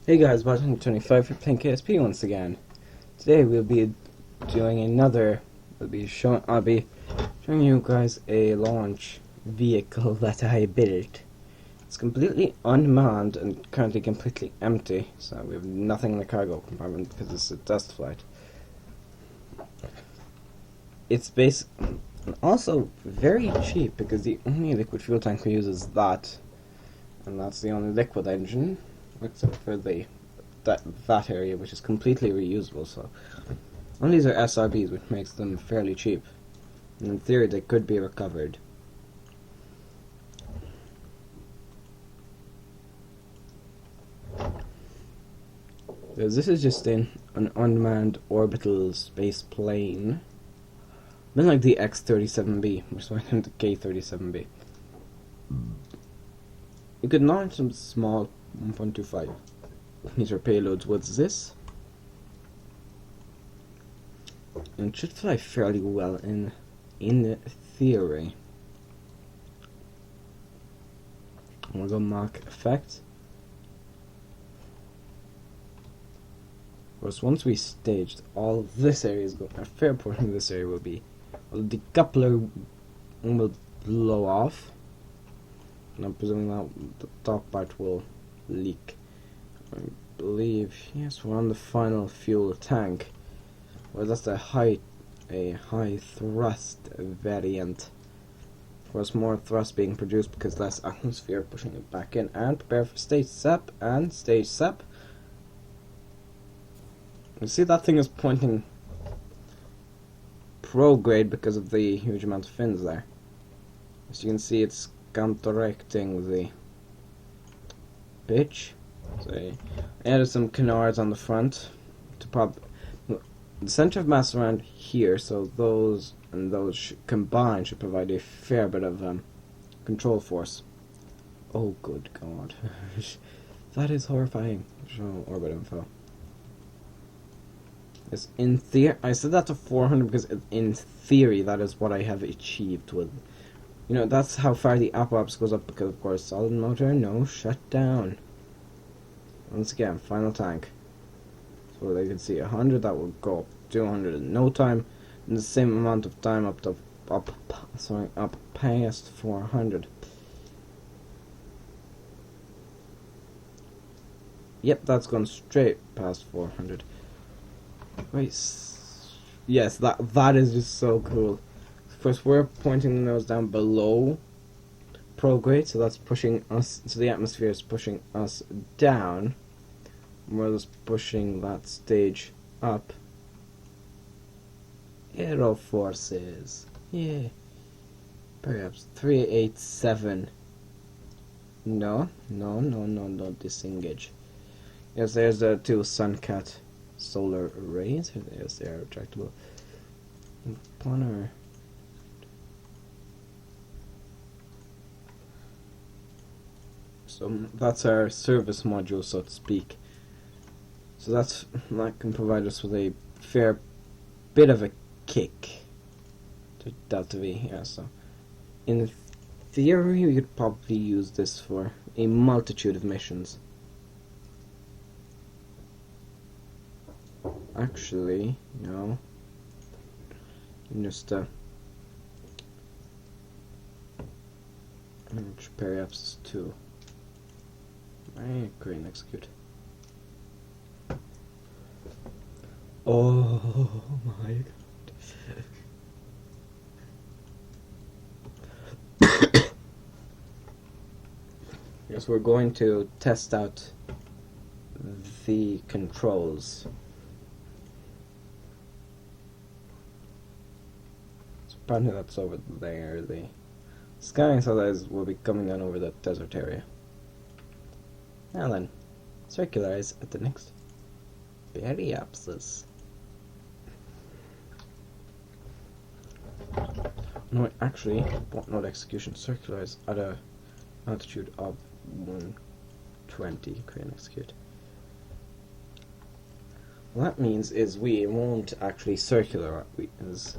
Hey guys, Button 25 for playing KSP once again. Today we'll be doing another. I'll be showing you guys a launch vehicle that I built. It's completely unmanned and currently completely empty, so we have nothing in the cargo compartment because it's a test flight. It's also very cheap because the only liquid fuel tank we use is that, and that's the only liquid engine, except for that area, which is completely reusable. So, and these are SRBs, which makes them fairly cheap. And in theory, they could be recovered. Because this is just an unmanned orbital space plane. A bit like the X-37B, which went into K-37B. You could launch some small 1.25 meter payloads. What's this? And it should fly fairly well in theory. We'll go Mach effect. Of course, once we staged, all this area is going. A fair portion of this area will be. Well, the decoupler will blow off, and I'm presuming that the top part will leak. I believe, yes, we're on the final fuel tank. Well, that's a high thrust variant. Of course, more thrust being produced because less atmosphere pushing it back in. And prepare for stage SEP and stage SEP. You see that thing is pointing prograde because of the huge amount of fins there. As you can see, it's counteracting the pitch. So I added some canards on the front to prop the center of mass around here, so those and those combined should provide a fair bit of control force. Oh, good God. That is horrifying. Show orbit info. Yes, in theory, I said that to 400 because in theory that is what I have achieved with. You know, that's how far the apoapse goes up because, of course, solid motor, no, shut down. Once again, final tank. So they can see 100, that will go up 200 in no time, and the same amount of time up past 400. Yep, that's gone straight past 400. Wait, yes, that is just so cool. First, we're pointing the nose down below prograde, so that's pushing us. So the atmosphere is pushing us down. We're just pushing that stage up. Aero forces. Yeah. Perhaps 387. No, disengage. Yes, there's the two Suncat solar arrays. Yes, they are retractable. Planner. So that's our service module, so to speak. So that can provide us with a fair bit of a kick to Delta V. Yeah, so in theory, we could probably use this for a multitude of missions. Actually, no. Just perhaps two. I create and execute. Oh my God. Yes, we're going to test out the controls. So apparently that's over there. The scanning satellites will be coming down over the desert area. Now then, circularize at the next periapsis. No, actually, not execution. Circularize at a altitude of 120. Create and execute. What that means is we won't actually circularize.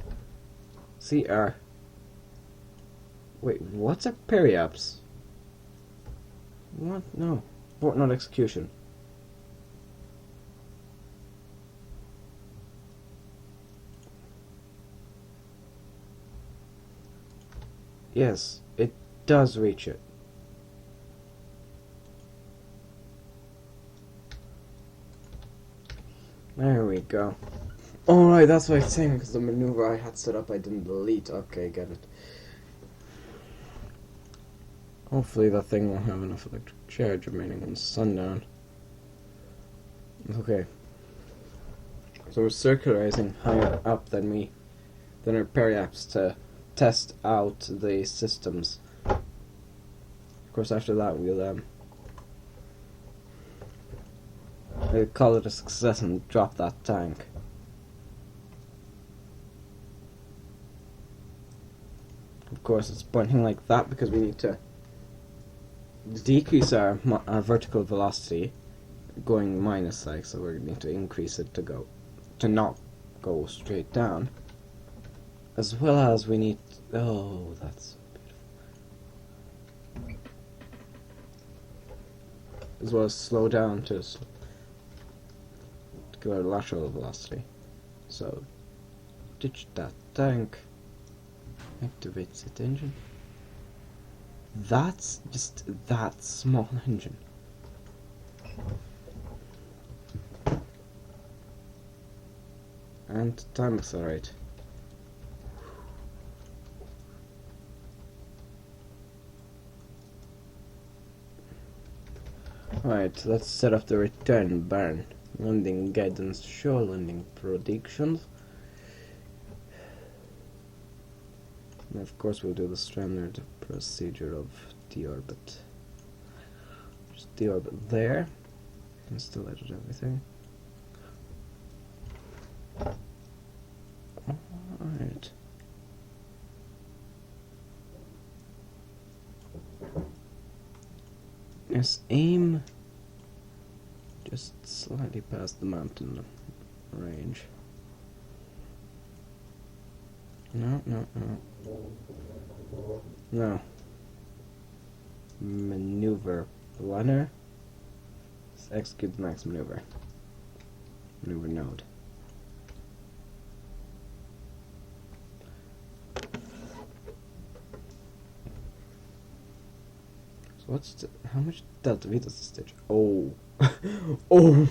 Wait, what's a periaps? What? No. Not execution. Yes, it does reach it. There we go. Alright, that's what I was saying, because the maneuver I had set up I didn't delete. Okay, get it. Hopefully that thing won't have enough electric charge remaining on sundown. Okay. So we're circularizing higher up than our periaps to test out the systems. Of course, after that we'll call it a success and drop that tank. Of course, it's pointing like that because we need to decrease our vertical velocity, going minus like, so we need to increase it to not go straight down, as well as we need. Oh, that's beautiful. As well as slow down to give our lateral velocity. So ditch that tank. Activates its engine. That's just that small engine. And time accelerate. Alright, let's set up the return burn. Landing guidance show landing predictions. And of course we'll do the standard procedure of deorbit. Just deorbit there. And still edit everything. Alright. Yes, aim just slightly past the mountain range. No. No. Maneuver planner. Let's execute the next maneuver. Maneuver node. So how much delta V does this stitch? Oh. Oh.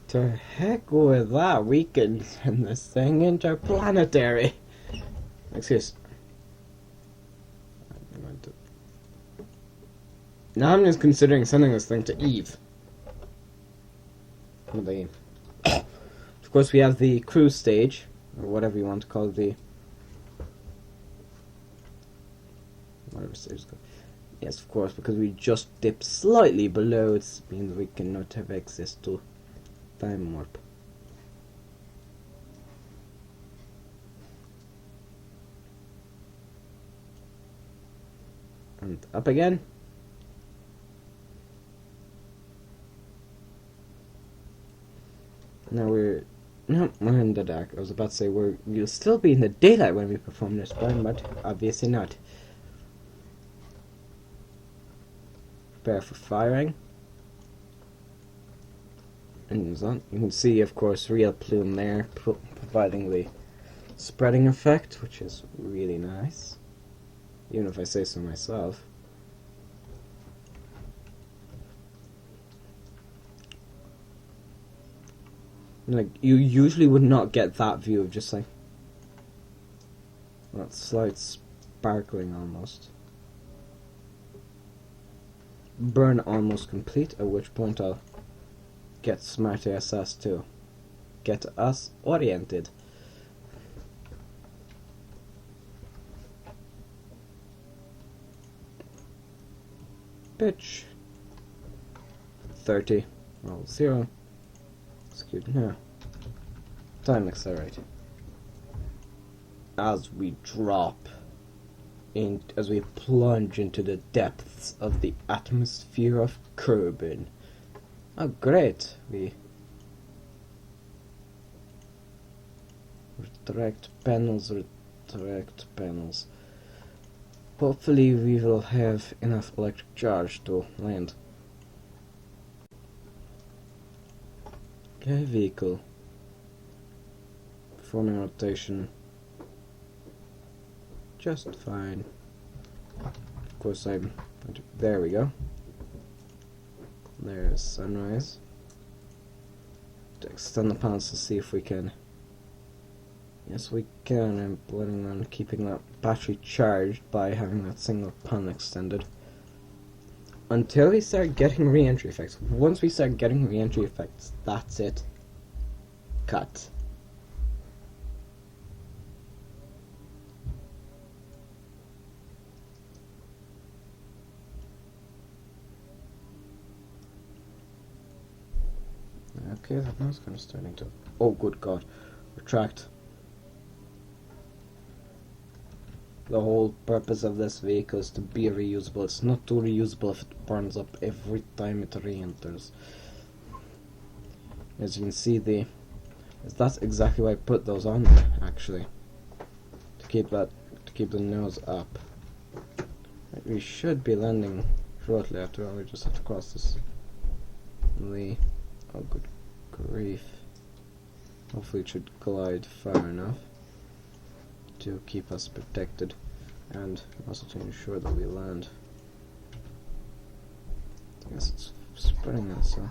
To heck with that, we can send this thing interplanetary. Excuse. Now I'm just considering sending this thing to Eve. Of course, we have the cruise stage, or whatever you want to call it, whatever stage it's called. Yes, of course, because we just dipped slightly below, it means we cannot have access to time warp. And up again. Now we're in the dark. I was about to say we'll still be in the daylight when we perform this burn, but obviously not. Prepare for firing. Engines on. You can see, of course, real plume there, providing the spreading effect, which is really nice. Even if I say so myself. Like, you usually would not get that view of just like that slight sparkling almost. Burn almost complete, at which point I'll get Smart ASS to get us oriented. Pitch 30, roll 0. Excuse me. Time accelerate. As we drop as we plunge into the depths of the atmosphere of Kerbin. Oh, great! We retract panels. Hopefully, we will have enough electric charge to land. Okay, vehicle. Performing rotation. just fine. Of course, there we go. There's sunrise. To extend the panels to see if we can. Yes, we can. I'm planning on keeping that battery charged by having that single panel extended. Until we start getting re-entry effects. Once we start getting re-entry effects, that's it. Cut. Okay, that nose kind of starting to. Oh, good God! Retract. The whole purpose of this vehicle is to be reusable. It's not too reusable if it burns up every time it re-enters. As you can see, that's exactly why I put those on there, actually, to keep the nose up. Right, we should be landing shortly. After all, we just have to cross this. Oh, good grief! Hopefully, it should glide far enough to keep us protected, and also to ensure that we land. I guess it's spreading that, so.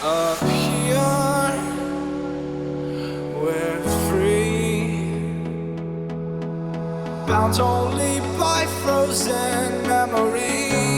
Up here, we're free, bound only by frozen memories.